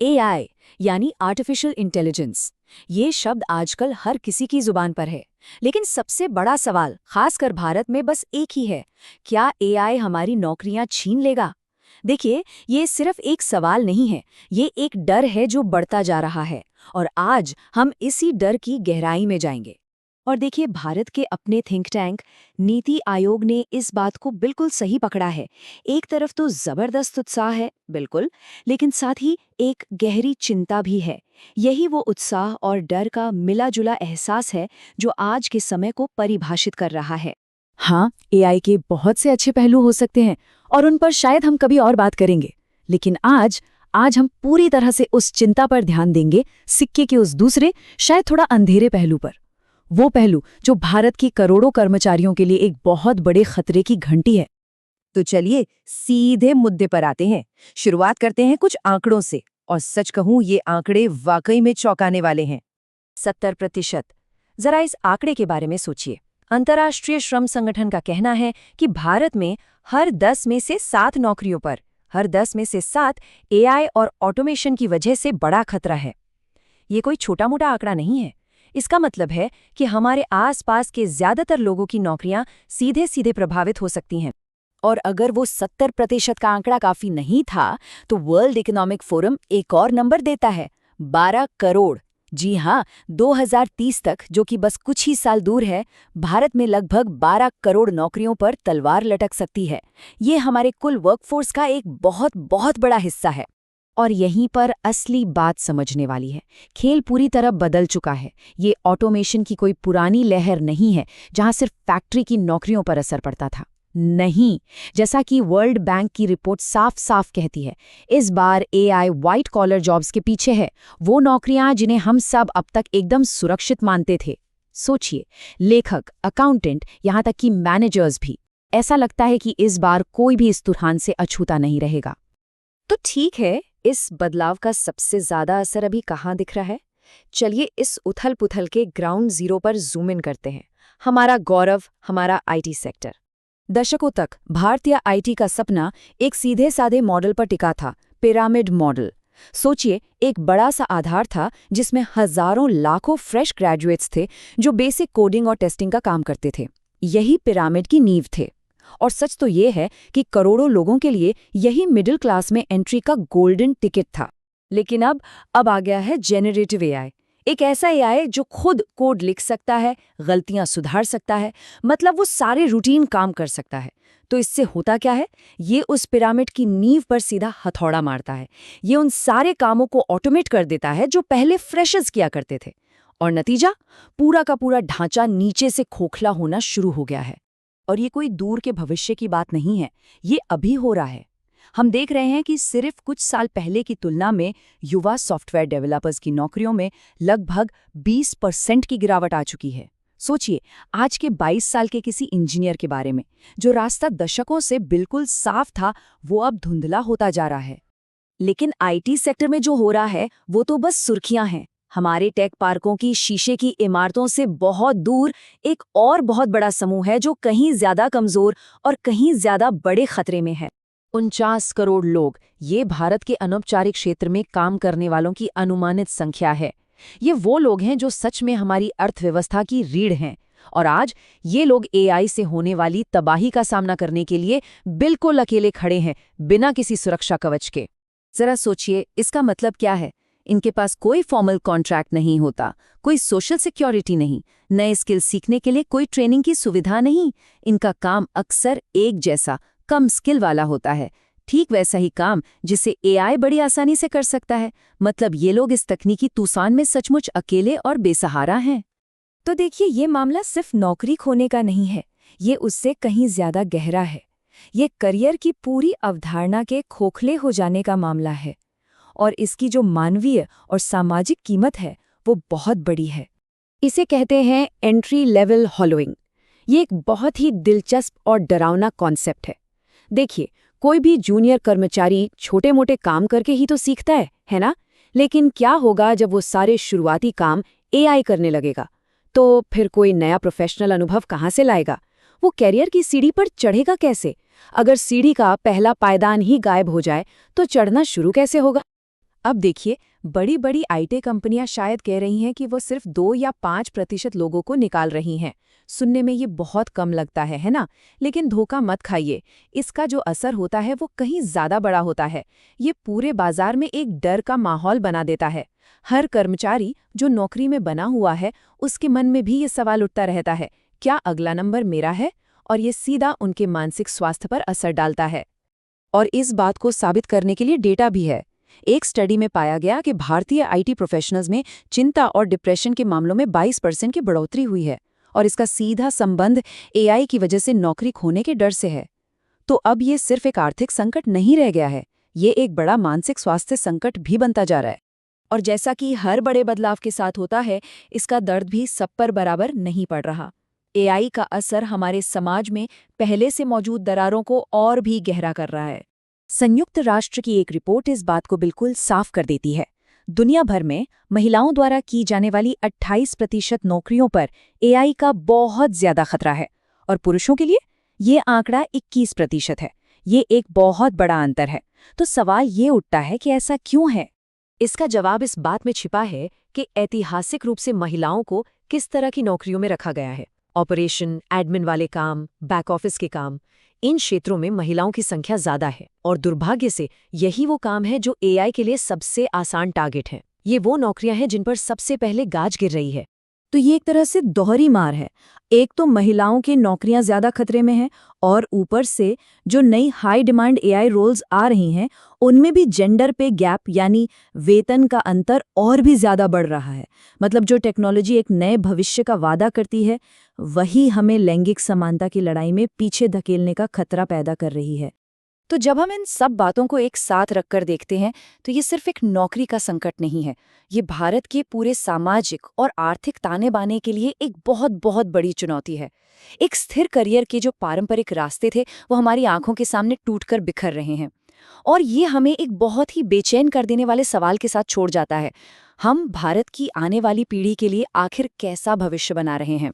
AI यानी artificial intelligence, ये शब्द आजकल हर किसी की जुबान पर है। लेकिन सबसे बड़ा सवाल, खासकर भारत में, बस एक ही है, क्या एआई हमारी नौकरियां छीन लेगा? देखिए, ये सिर्फ एक सवाल नहीं है, ये एक डर है जो बढ़ता जा रहा है। और आज हम इसी डर की गहराई में जाएंगे। और देखिए, भारत के अपने थिंक टैंक नीति आयोग ने इस बात को बिल्कुल सही पकड़ा है। एक तरफ तो जबरदस्त उत्साह है, बिल्कुल, लेकिन साथ ही एक गहरी चिंता भी है। यही वो उत्साह और डर का मिला जुला एहसास है जो आज के समय को परिभाषित कर रहा है। हाँ, एआई के बहुत से अच्छे पहलू हो सकते हैं और उन पर शायद हम कभी और बात करेंगे। लेकिन आज हम पूरी तरह से उस चिंता पर ध्यान देंगे, सिक्के के उस दूसरे, शायद थोड़ा अंधेरे पहलू पर। वो पहलू जो भारत की करोड़ों कर्मचारियों के लिए एक बहुत बड़े खतरे की घंटी है। तो चलिए सीधे मुद्दे पर आते हैं। शुरुआत करते हैं कुछ आंकड़ों से, और सच कहूं ये आंकड़े वाकई में चौंकाने वाले हैं। 70%। जरा इस आंकड़े के बारे में सोचिए। अंतर्राष्ट्रीय श्रम संगठन का कहना है कि भारत में हर 10 में से 7 नौकरियों पर, हर 10 में से 7 एआई और ऑटोमेशन की वजह से बड़ा खतरा है। ये कोई छोटा मोटा आंकड़ा नहीं है। इसका मतलब है कि हमारे आसपास के ज्यादातर लोगों की नौकरियां सीधे सीधे प्रभावित हो सकती हैं। और अगर वो 70% का आंकड़ा काफी नहीं था, तो वर्ल्ड इकोनॉमिक फोरम एक और नंबर देता है, 12 करोड़। जी हाँ, 2030 तक, जो कि बस कुछ ही साल दूर है, भारत में लगभग 12 करोड़ नौकरियों पर तलवार लटक सकती है। ये हमारे कुल वर्कफोर्स का एक बहुत बहुत बड़ा हिस्सा है। और यहीं पर असली बात समझने वाली है। खेल पूरी तरह बदल चुका है। ये ऑटोमेशन की कोई पुरानी लहर नहीं है जहां सिर्फ फैक्ट्री की नौकरियों पर असर पड़ता था। नहीं, जैसा कि वर्ल्ड बैंक की रिपोर्ट साफ साफ कहती है, इस बार एआई व्हाइट कॉलर जॉब्स के पीछे है, वो नौकरियां जिन्हें हम सब अब तक एकदम सुरक्षित मानते थे। सोचिए, लेखक, अकाउंटेंट, यहां तक कि मैनेजर्स भी। ऐसा लगता है कि इस बार कोई भी इस तूफान से अछूता नहीं रहेगा। तो ठीक है, इस बदलाव का सबसे ज्यादा असर अभी कहाँ दिख रहा है? चलिए इस उथल-पुथल के ग्राउंड जीरो पर जूम इन करते हैं। हमारा गौरव, हमारा आईटी सेक्टर। दशकों तक भारतीय आईटी का सपना एक सीधे साधे मॉडल पर टिका था, पिरामिड मॉडल। सोचिए, एक बड़ा सा आधार था जिसमें हजारों लाखों फ्रेश ग्रेजुएट्स थे जो बेसिक कोडिंग और टेस्टिंग का काम करते थे। यही पिरामिड की नींव थे। और सच तो ये है कि करोड़ों लोगों के लिए यही मिडिल क्लास में एंट्री का गोल्डन टिकट था। लेकिन अब आ गया है जेनरेटिव एआई। एक ऐसा एआई जो खुद कोड लिख सकता है, गलतियां सुधार सकता है, मतलब वो सारे रूटीन काम कर सकता है। तो इससे होता क्या है? ये उस पिरामिड की नींव पर सीधा हथौड़ा मारता है। ये उन सारे कामों को ऑटोमेट कर देता है जो पहले फ्रेशर्स किया करते थे। और नतीजा, पूरा का पूरा ढांचा नीचे से खोखला होना शुरू हो गया है। और ये कोई दूर के भविष्य की बात नहीं है, ये अभी हो रहा है। हम देख रहे हैं कि सिर्फ कुछ साल पहले की तुलना में युवा सॉफ्टवेयर डेवलपर्स की नौकरियों में लगभग 20% की गिरावट आ चुकी है। सोचिए, आज के 22 साल के किसी इंजीनियर के बारे में, जो रास्ता दशकों से बिल्कुल साफ था, वो अब धुंधला होता जा रहा है। लेकिन आईटी सेक्टर में जो हो रहा है, वो तो बस सुर्खियां हैं। हमारे टेक पार्कों की शीशे की इमारतों से बहुत दूर एक और बहुत बड़ा समूह है जो कहीं ज्यादा कमजोर और कहीं ज्यादा बड़े खतरे में है। 49 करोड़ लोग, ये भारत के अनौपचारिक क्षेत्र में काम करने वालों की अनुमानित संख्या है। ये वो लोग हैं जो सच में हमारी अर्थव्यवस्था की रीढ़ हैं। और आज ये लोग एआई से होने वाली तबाही का सामना करने के लिए बिल्कुल अकेले खड़े हैं, बिना किसी सुरक्षा कवच के। जरा सोचिए, इसका मतलब क्या है? इनके पास कोई फॉर्मल कॉन्ट्रैक्ट नहीं होता, कोई सोशल सिक्योरिटी नहीं, नए स्किल सीखने के लिए कोई ट्रेनिंग की सुविधा नहीं। इनका काम अक्सर एक जैसा कम स्किल वाला होता है, ठीक वैसा ही काम जिसे एआई बड़ी आसानी से कर सकता है। मतलब ये लोग इस तकनीकी तूफान में सचमुच अकेले और बेसहारा हैं। तो देखिए, ये मामला सिर्फ नौकरी खोने का नहीं है, ये उससे कहीं ज्यादा गहरा है। ये करियर की पूरी अवधारणा के खोखले हो जाने का मामला है। और इसकी जो मानवीय और सामाजिक कीमत है, वो बहुत बड़ी है। इसे कहते हैं एंट्री लेवल हॉलोइंग। ये एक बहुत ही दिलचस्प और डरावना कॉन्सेप्ट है। देखिए, कोई भी जूनियर कर्मचारी छोटे मोटे काम करके ही तो सीखता है ना? लेकिन क्या होगा जब वो सारे शुरुआती काम एआई करने लगेगा? तो फिर कोई नया प्रोफेशनल अनुभव कहाँ से लाएगा? वो कैरियर की सीढ़ी पर चढ़ेगा कैसे? अगर सीढ़ी का पहला पायदान ही गायब हो जाए, तो चढ़ना शुरू कैसे होगा? अब देखिए, बड़ी बड़ी आईटी कंपनियां शायद कह रही हैं कि वो सिर्फ 2 या 5% लोगों को निकाल रही हैं। सुनने में ये बहुत कम लगता है ना? लेकिन धोखा मत खाइए, इसका जो असर होता है वो कहीं ज्यादा बड़ा होता है। ये पूरे बाजार में एक डर का माहौल बना देता है। हर कर्मचारी जो नौकरी में बना हुआ है, उसके मन में भी ये सवाल उठता रहता है, क्या अगला नंबर मेरा है? और ये सीधा उनके मानसिक स्वास्थ्य पर असर डालता है। और इस बात को साबित करने के लिए डेटा भी है। एक स्टडी में पाया गया कि भारतीय आईटी प्रोफेशनल्स में चिंता और डिप्रेशन के मामलों में 22% की बढ़ोतरी हुई है, और इसका सीधा संबंध एआई की वजह से नौकरी खोने के डर से है। तो अब ये सिर्फ एक आर्थिक संकट नहीं रह गया है, ये एक बड़ा मानसिक स्वास्थ्य संकट भी बनता जा रहा है। और जैसा कि हर बड़े बदलाव के साथ होता है, इसका दर्द भी सब पर बराबर नहीं पड़ रहा। एआई का असर हमारे समाज में पहले से मौजूद दरारों को और भी गहरा कर रहा है। संयुक्त राष्ट्र की एक रिपोर्ट इस बात को बिल्कुल साफ कर देती है। दुनिया भर में महिलाओं द्वारा की जाने वाली 28% नौकरियों पर एआई का बहुत ज्यादा खतरा है, और पुरुषों के लिए ये आंकड़ा 21% है। ये एक बहुत बड़ा अंतर है। तो सवाल ये उठता है कि ऐसा क्यों है? इसका जवाब इस बात में छिपा है कि ऐतिहासिक रूप से महिलाओं को किस तरह की नौकरियों में रखा गया है। ऑपरेशन, एडमिन वाले काम, बैक ऑफिस के काम, इन क्षेत्रों में महिलाओं की संख्या ज्यादा है, और दुर्भाग्य से यही वो काम है जो एआई के लिए सबसे आसान टारगेट है। ये वो नौकरियां हैं जिन पर सबसे पहले गाज गिर रही है। तो ये एक तरह से दोहरी मार है। एक तो महिलाओं की नौकरियां ज्यादा खतरे में हैं, और ऊपर से जो नई हाई डिमांड एआई रोल्स आ रही हैं, उनमें भी जेंडर पे गैप यानी वेतन का अंतर और भी ज्यादा बढ़ रहा है। मतलब जो टेक्नोलॉजी एक नए भविष्य का वादा करती है, वही हमें लैंगिक समानता की लड़ाई में पीछे धकेलने का खतरा पैदा कर रही है। तो जब हम इन सब बातों को एक साथ रखकर देखते हैं, तो ये सिर्फ एक नौकरी का संकट नहीं है। ये भारत के पूरे सामाजिक और आर्थिक ताने बाने के लिए एक बहुत बहुत बड़ी चुनौती है। एक स्थिर करियर के जो पारंपरिक रास्ते थे, वो हमारी आंखों के सामने टूटकर बिखर रहे हैं। और ये हमें एक बहुत ही बेचैन कर देने वाले सवाल के साथ छोड़ जाता है। हम भारत की आने वाली पीढ़ी के लिए आखिर कैसा भविष्य बना रहे हैं?